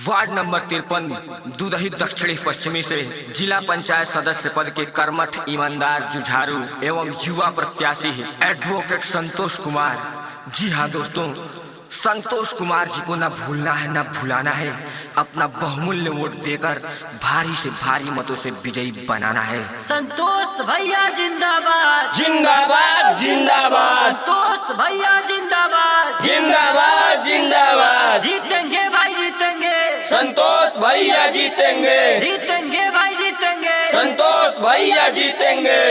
Ward number 53 Dudhahi दक्षिणी पश्चिमी से जिला पंचायत सदस्य पद के कर्मठ, ईमानदार, जुझारू एवं युवा प्रत्याशी एडवोकेट संतोष कुमार। जी हाँ दोस्तों, संतोष कुमार जी को न भूलना है न भुलाना है। अपना बहुमूल्य वोट देकर भारी से भारी मतों से विजयी बनाना है। संतोष भैया जिंदाबाद जिंदाबाद जिंदाबाद। संतोष भैया जिंदाबाद जिंदाबाद जिंदाबाद। जीतेंगे भाई जीतेंगे, संतोष भैया जीतेंगे। जीतेंगे भाई जीतेंगे, संतोष भैया जीतेंगे।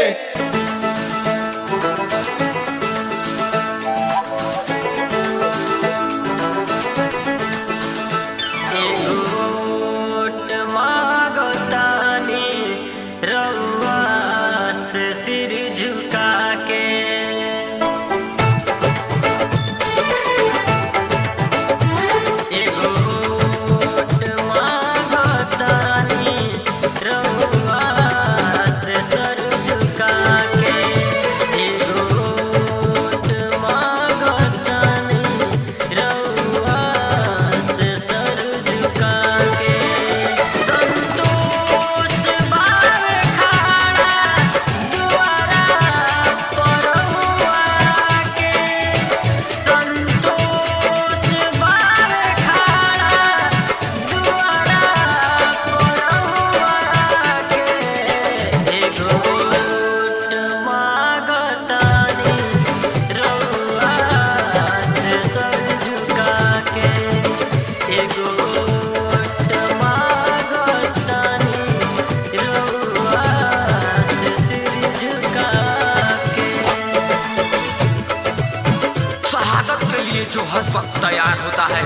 जो हर वक्त तैयार होता है,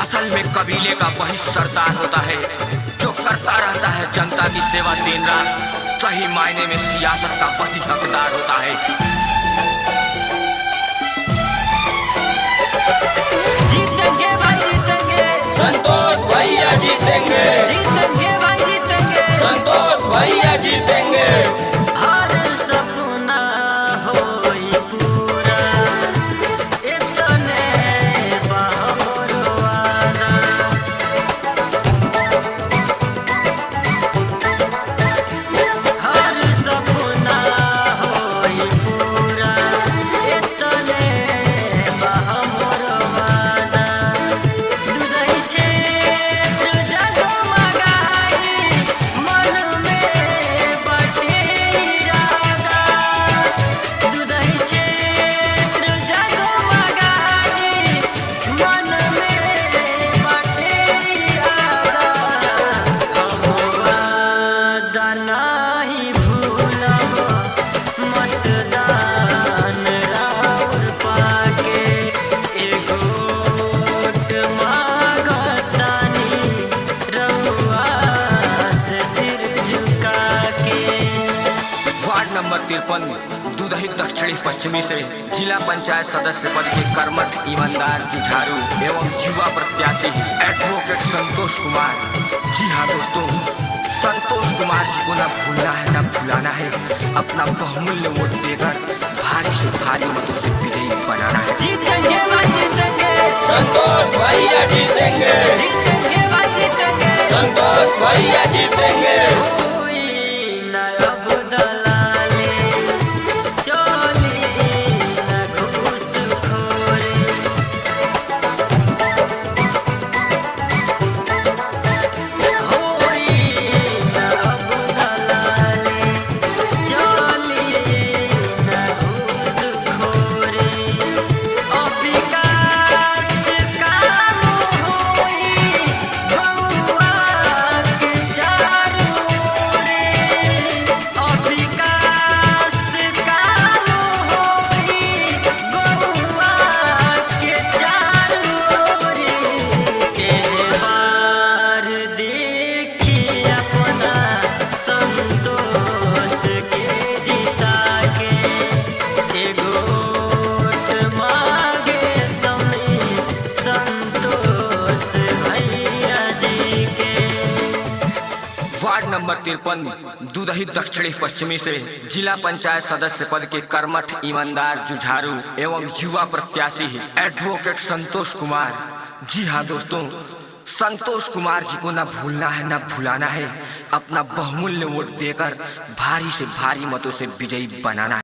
असल में कबीले का वही सरदार होता है, जो करता रहता है जनता की सेवा दिन रात। सही मायने में सियासत का वही हकदार होता है। जीतेंगे भाई जीतेंगे, संतोष भैया जीतेंगे। जीतेंगे भाई जीतेंगे, संतोष भैया जीतेंगे। हर सपना होई पूरा, इतने बाहर वादा। हर सपना होई पूरा, इतने बाहर वादा। दुदही क्षेत्र जगमगाई, मन में बटे इरादा। दुदही क्षेत्र जगमगाई, मन में बटे इरादा। हम वादा नाही भूलब, मतदान राउर पाके। एगो वोट मांगतानी, रउआ से सिर झुका के। वार्ड नंबर 53 दुदही दक्षिणी पश्चिमी से जिला पंचायत सदस्य पद के कर्मठ, ईमानदार, जुझारू एवं युवा प्रत्याशी एडवोकेट संतोष कुमार। जी हाँ दोस्तों, संतोष कुमार जी को न भूलना है न भुलाना है। अपना बहुमूल्य वोट देकर भारी से भारी मतों से विजयी बनाना है। जीतेंगे भाई जीतेंगे, संतोष भैया जीतेंगे। जीतेंगे भाई जीतेंगे। संतोष भैया जीतेंगे। कोई न अब दलाली, चोली न घूसखोरी। होई न अब दलाली, चोली न घूसखोरी। अब विकास काम होई, बउआ के चारू ओरे। अब विकास काम होई, बउआ के चारू ओरे। के बार देखी अपना संतोष के जिता के। एगो वोट मांगे समी संतोष भैया जी के। वार्ड नंबर 53 दुदही दक्षिणी पश्चिमी से जिला पंचायत सदस्य पद के कर्मठ, ईमानदार, जुझारू एवं युवा प्रत्याशी एडवोकेट संतोष कुमार। जी हाँ दोस्तों, संतोष कुमार जी को ना भूलना है ना भुलाना है, अपना बहुमूल्य वोट देकर भारी से भारी मतों से विजयी बनाना है।